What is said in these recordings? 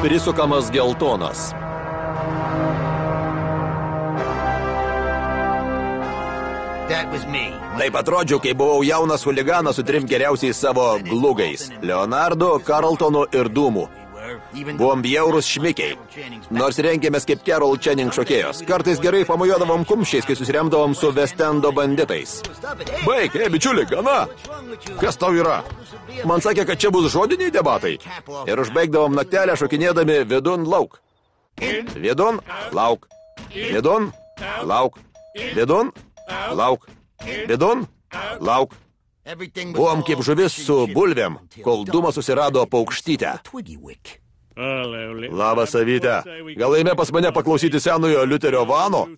Prisukamas geltonas. Taip atrodžiau, kai buvau jaunas huliganas su 3 geriausiais savo glugais – Leonardu, Carltonu ir Dūmu. Buvom bjaurūs šmikiai, nors rengėmės kaip Carol Channing šokėjos. Kartais gerai pamojuodavom kumščiais, kai susiremdavom su West Endo banditais. Baik, bičiuli, gana! Kas tau yra? Man sakė, kad čia bus žodiniai debatai. Ir užbaigdavom naktelę šokinėdami vidun lauk. Vidun, lauk. Vidun, lauk. Vidun, lauk. Vidun, lauk. Buvom kaip žuvis su bulvėm, kol Dūmas susirado paukštytę. Labas, Avyte. Gal eime pas mane paklausyti senojo Liuterio Vano?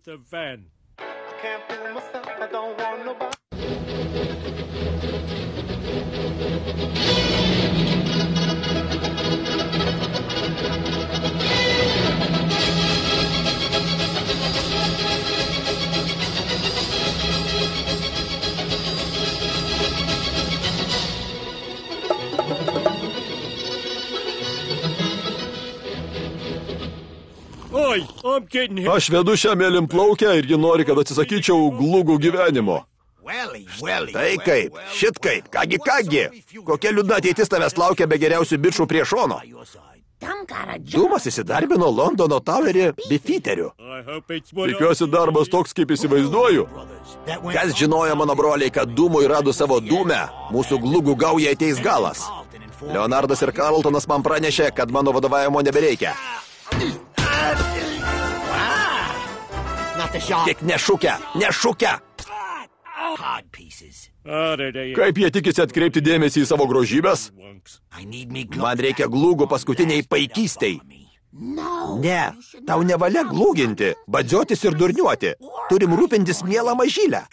Aš vedu šią mėlynplaukę ir ji nori, kad atsisakyčiau glugų gyvenimo. Tai kaip, šit kaip, kągi. Kokia liūdna ateitis tavęs laukia be geriausių bičų prie šono. Dūmas įsidarbino Londono Towerį bifiteriu. Tikiuosi darbas toks, kaip įsivaizduoju. Kas žinojo, mano broliai, kad Dūmui radus savo dūmę, mūsų glugų gauja ateis galas. Leonardas ir Carltonas man pranešė, kad mano vadovavimo nebereikia. Tik nešukia! Kaip jie tikisi atkreipti dėmesį į savo grožybės? Man reikia glūgų paskutiniai paikystei. Ne, tau nevalia glūginti, badžiotis ir durniuoti. Turim rūpintis mielą mažylę.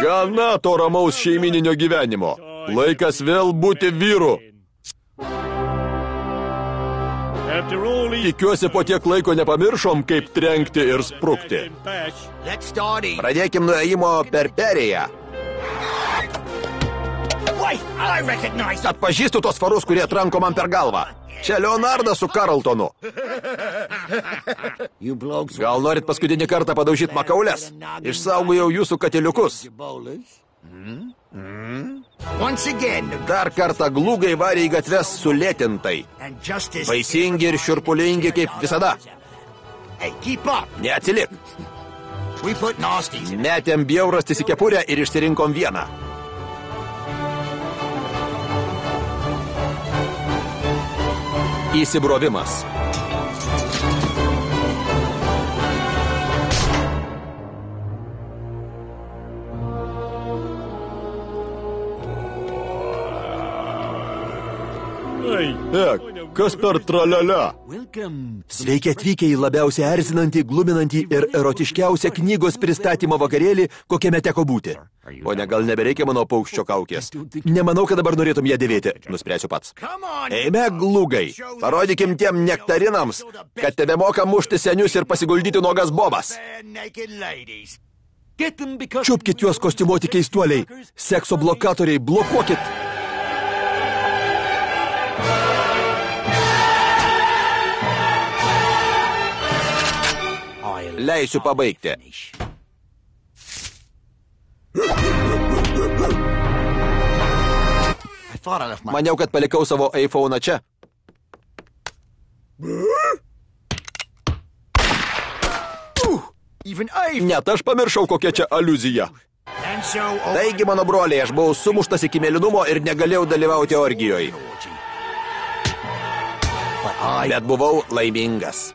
Gana to ramaus šeimininio gyvenimo. Laikas vėl būti vyru. Tikiuosi, po tiek laiko nepamiršom, kaip trenkti ir sprukti. Pradėkim nuo ėjimo per perėją. Atpažįstu tos farus, kurie tranko man per galvą. Čia Leonardas su Carltonu. Gal norit paskutinį kartą padaužyti makaulės? Išsaugojau jūsų katiliukus. Dar kartą glūgai varė į gatves sulėtintai. Vaisingi ir šiurpulingi kaip visada. Neatsilik. Metėm bjaurastis į kepurę ir išsirinkom vieną. Įsibrovimas. Kas per tralialia? Sveiki atvykę į labiausiai erzinantį, gluminantį ir erotiškiausią knygos pristatymo vakarėlį, kokiame teko būti. Pone, gal nebereikia mano paukščio kaukės? Nemanau, kad dabar norėtum ją dėvėti. Nuspręsiu pats. Eime, glūgai. Parodykim tiem nektarinams, kad tebe moka mušti senius ir pasiguldyti nuogas bobas. Čiupkit juos kostiumuoti keistuoliai. Sekso blokatoriai, blokuokit. Leisiu pabaigti. Maniau, kad palikau savo iPhone'ą čia. Net aš pamiršau, kokia čia aliuzija. Taigi, mano broliai, aš buvau sumuštas iki mėlynumo ir negalėjau dalyvauti orgijoje. Bet buvau laimingas.